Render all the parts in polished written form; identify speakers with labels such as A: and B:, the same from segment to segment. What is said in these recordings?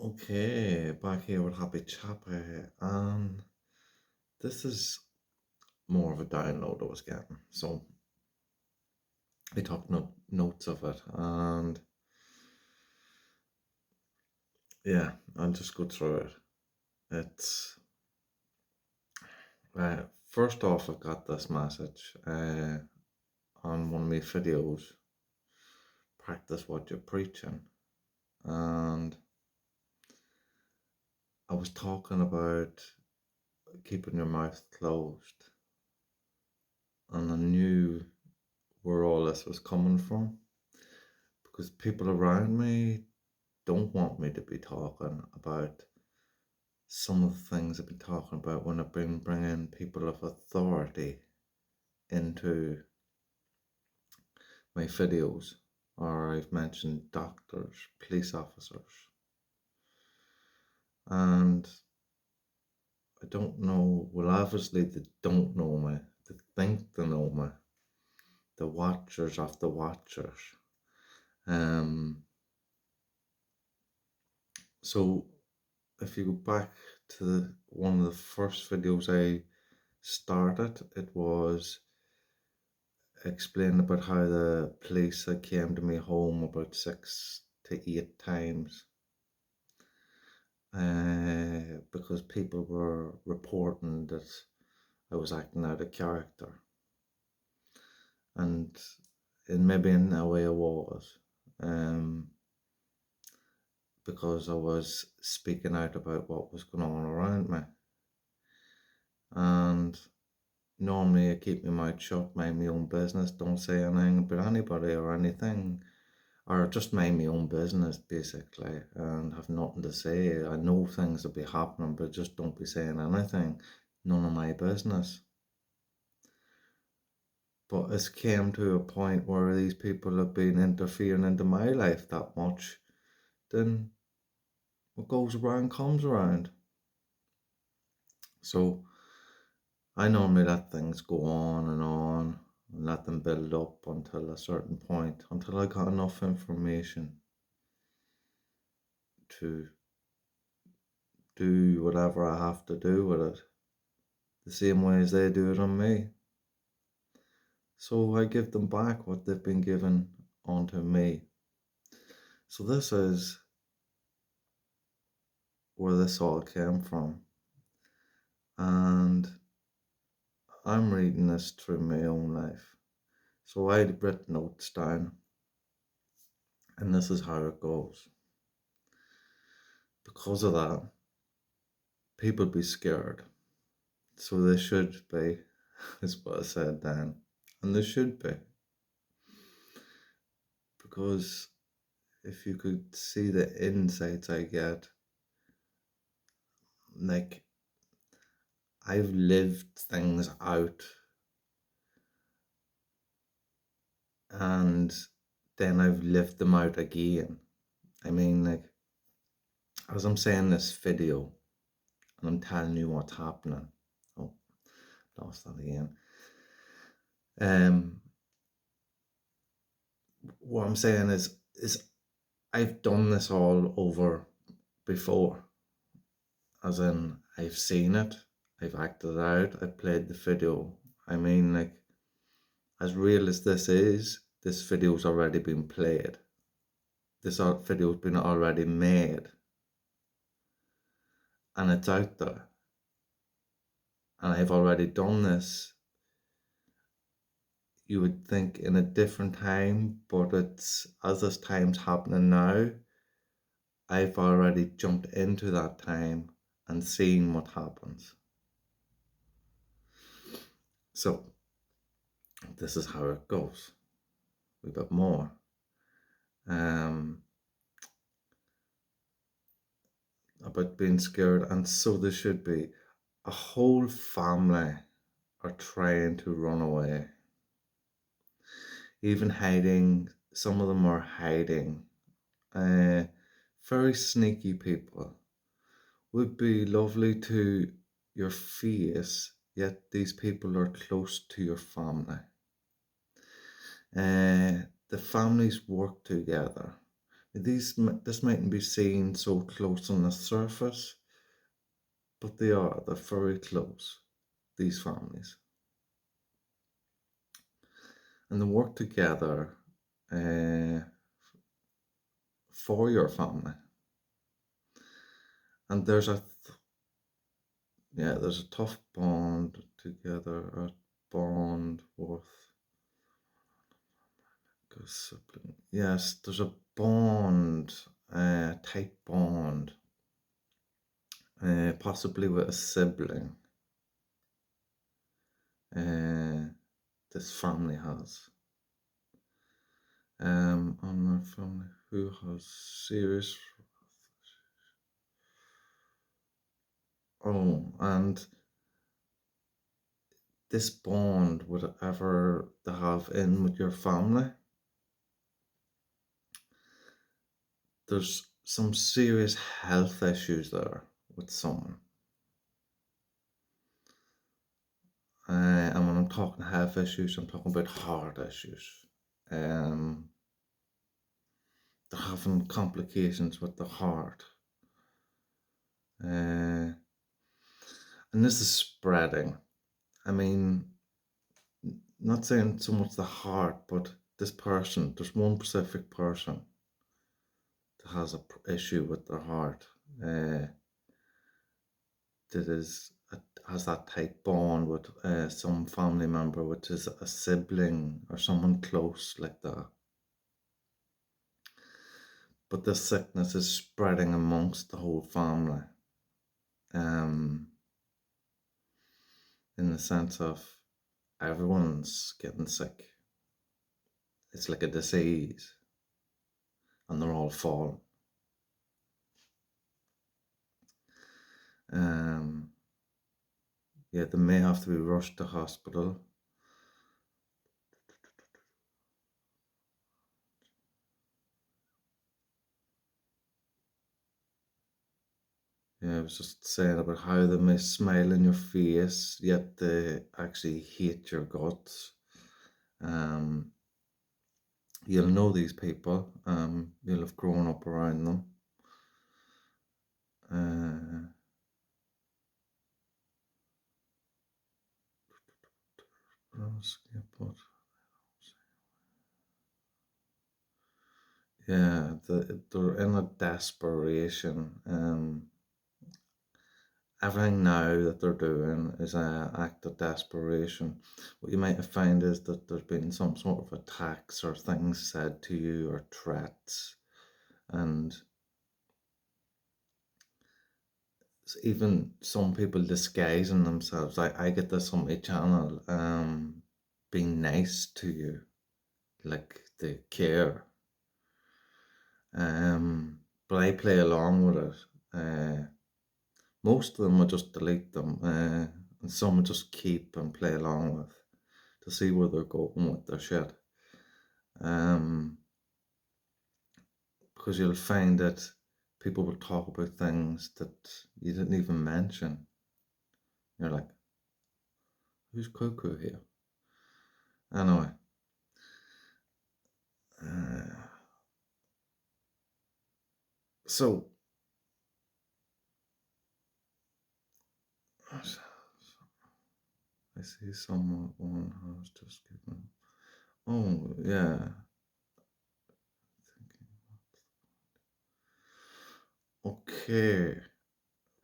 A: Okay, back here with Happy Chappy, and this is more of a download I was getting. So I took notes of it, and yeah, I'll just go through it. It's first off, I got this message on one of my videos. Practice what you're preaching, and I was talking about keeping your mouth closed, and I knew where all this was coming from because people around me don't want me to be talking about some of the things I've been talking about when I've been bringing people of authority into my videos, or I've mentioned doctors, police officers, and I don't know. Well, obviously, they don't know me, they think they know me, the watchers of the watchers. Um, so if you go back to one of the first videos I started, it was explaining about how the police had came to me home about 6 to 8 times because people were reporting that I was acting out of character, and maybe in a way I was, um, because I was speaking out about what was going on around me. And normally I keep my mouth shut, mind my own business, don't say anything about anybody or anything, or just mind my own business basically, and have nothing to say. I know things will be happening, but just don't be saying anything. None of my business. But it's came to a point where these people have been interfering into my life that much, then what goes around comes around. So I normally let things go on and let them build up until a certain point, until I got enough information to do whatever I have to do with it, the same way as they do it on me. So I give them back what they've been given onto me. So this is where this all came from. And I'm reading this through my own life. So I'd written notes down, and this is how it goes. Because of that, people be scared. So they should be, is what I said then. And they should be. Because if you could see the insights I get, like, I've lived things out, and then I've lived them out again. I mean, like, as I'm saying this video and I'm telling you what's happening. Oh, lost that again. What I'm saying is I've done this all over before. As in, I've seen it, I've acted it out, I've played the video. I mean, like, as real as this is, this video's already been played. This video's been already made. And it's out there. And I've already done this. You would think in a different time, but it's as this time's happening now, I've already jumped into that time and seen what happens. So this is how it goes. We've got more. About being scared, and so there should be. A whole family are trying to run away. Even hiding, some of them are hiding. Very sneaky people. Would be lovely to your face, yet these people are close to your family. The families work together. This mightn't be seen so close on the surface, but they're very close, these families. And they work together for your family. And there's a tough bond together, a bond worth sibling. Yes, there's a bond, tight bond, possibly with a sibling. This family has. On my family who has serious. Oh, and this bond would ever have in with your family. There's some serious health issues there with someone. And when I'm talking health issues, I'm talking about heart issues. They're having complications with the heart. And this is spreading. I mean, not saying so much the heart, but this person, there's one specific person that has an issue with their heart. That has that tight bond with some family member, which is a sibling or someone close like that. But the sickness is spreading amongst the whole family. In the sense of everyone's getting sick. It's like a disease, and they're all falling. Yeah, they may have to be rushed to hospital. Yeah, I was just saying about how they may smile in your face, yet they actually hate your guts. You'll know these people. You'll have grown up around them. Yeah, they're in a desperation. Everything now that they're doing is an act of desperation. What you might find is that there's been some sort of attacks or things said to you or threats, and even some people disguising themselves. I get this on my channel, being nice to you, like they care. But I play along with it. Most of them I just delete them, and some I just keep and play along with to see where they're going with their shit. Because you'll find that people will talk about things that you didn't even mention. You're like, who's cuckoo here? Anyway. So I see someone has just given. Oh yeah. Okay.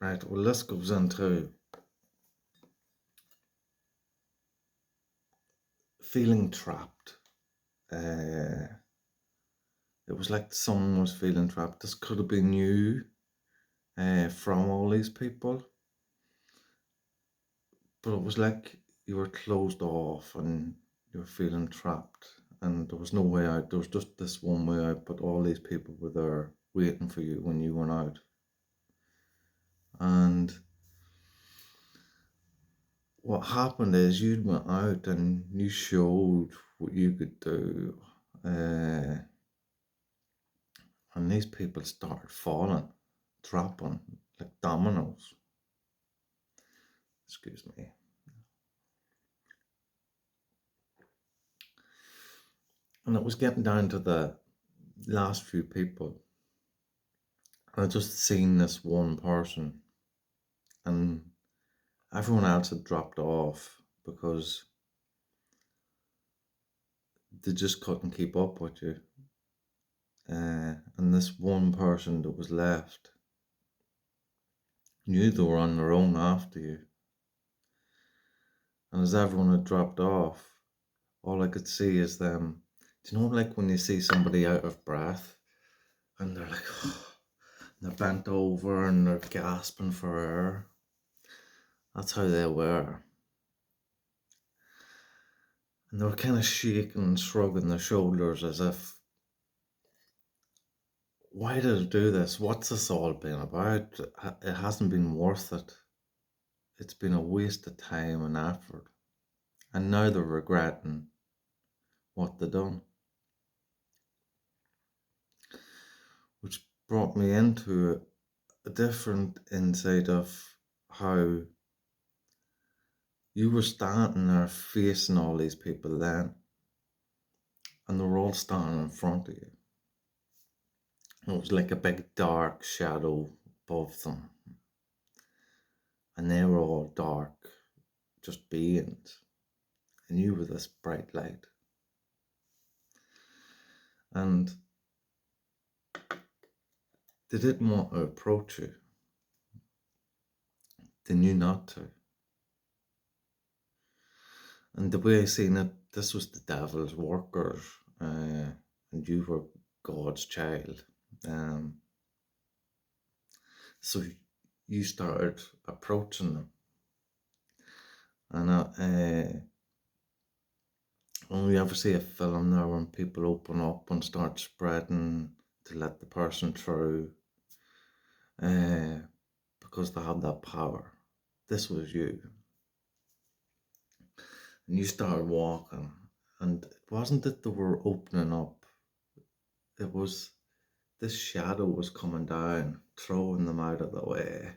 A: Right. Well, this goes into feeling trapped. It was like someone was feeling trapped. This could have been you, from all these people, but it was like you were closed off and you were feeling trapped, and there was no way out. There was just this one way out, but all these people were there waiting for you when you went out. And what happened is you went out and you showed what you could do, and these people started falling, dropping like dominoes. Excuse me. And it was getting down to the last few people, I just seen this one person, and everyone else had dropped off because they just couldn't keep up with you. And this one person that was left knew they were on their own after you. And as everyone had dropped off, all I could see is them. Do you know, like when you see somebody out of breath and they're like, they're bent over and they're gasping for air? That's how they were. And they were kind of shaking and shrugging their shoulders as if, why did I do this? What's this all been about? It hasn't been worth it. It's been a waste of time and effort. And now they're regretting what they've done. Which brought me into a different insight of how you were standing there facing all these people then, and they were all standing in front of you. And it was like a big dark shadow above them, and they were all dark, just beings, and you were this bright light. And they didn't want to approach you. They knew not to. And the way I seen it, this was the devil's workers, and you were God's child. So you started approaching them, and when we ever see a film there when people open up and start spreading to let the person through, because they have that power, this was you. And you started walking, and it wasn't that they were opening up, it was this shadow was coming down, throwing them out of the way,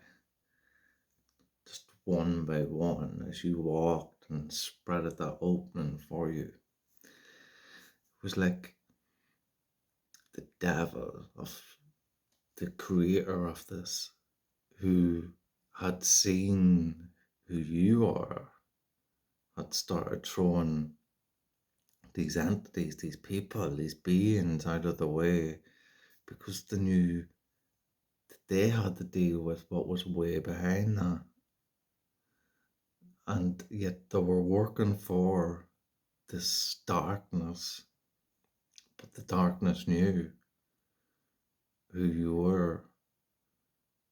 A: just one by one as you walked and spread it that opening for you. It was like the devil of the creator of this, who had seen who you are, had started throwing these entities, these people, these beings out of the way, because they knew that they had to deal with what was way behind that. And yet they were working for this darkness, but the darkness knew who you were,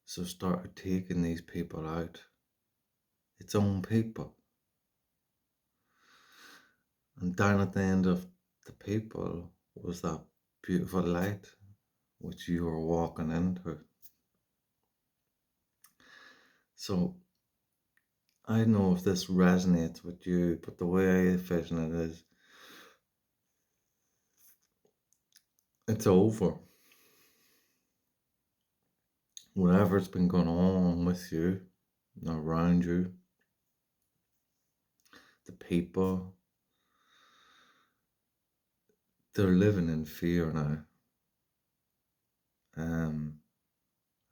A: so started taking these people out, its own people. And down at the end of the people was that beautiful light which you were walking into. So I don't know if this resonates with you, but the way I envision it is, it's over. Whatever's been going on with you, around you, the people, they're living in fear now.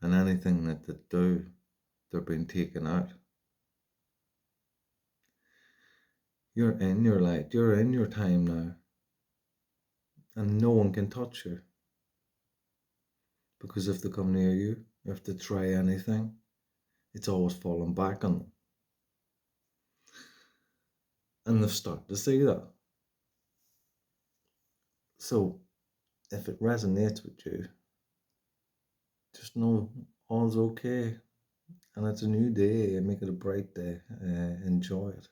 A: And anything that they do, they're being taken out. You're in your light, you're in your time now, and no one can touch you. Because if they come near you, if they try anything, it's always falling back on them. And they've started to see that. So if it resonates with you, just know all's okay. And it's a new day, and make it a bright day. Enjoy it.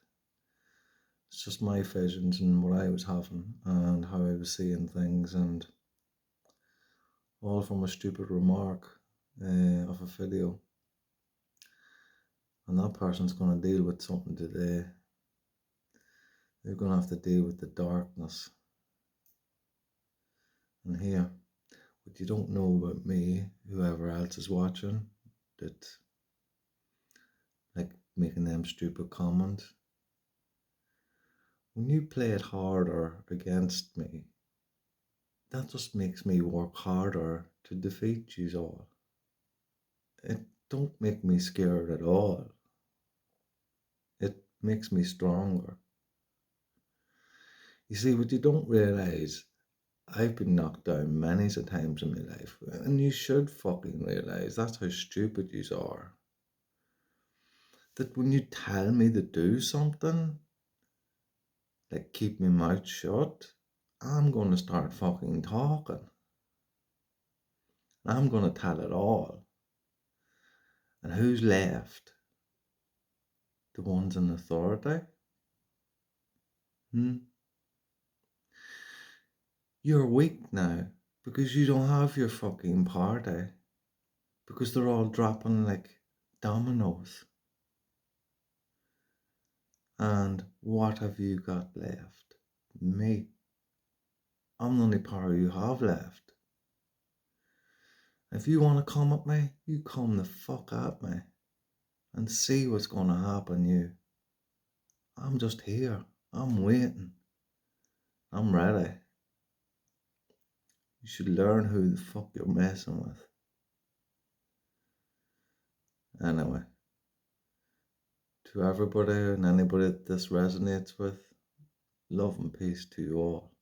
A: It's just my visions and what I was having and how I was seeing things, and all from a stupid remark of a video. And that person's going to deal with something today. They're going to have to deal with the darkness. And here, what you don't know about me, whoever else is watching, that like making them stupid comments, when you play it harder against me, that just makes me work harder to defeat you all. don't make me scared at all. It makes me stronger. You see, what you don't realize, I've been knocked down many a times in my life, and you should fucking realize that's how stupid you are. That when you tell me to do something, like keep my mouth shut, I'm gonna start fucking talking. I'm gonna tell it all. And who's left? The ones in authority? Hmm? You're weak now because you don't have your fucking party. Because they're all dropping like dominoes. And what have you got left? Me. I'm the only power you have left. If you want to come at me, you come the fuck at me and see what's going to happen you. I'm just here. I'm waiting. I'm ready. You should learn who the fuck you're messing with. Anyway, to everybody and anybody that this resonates with, love and peace to you all.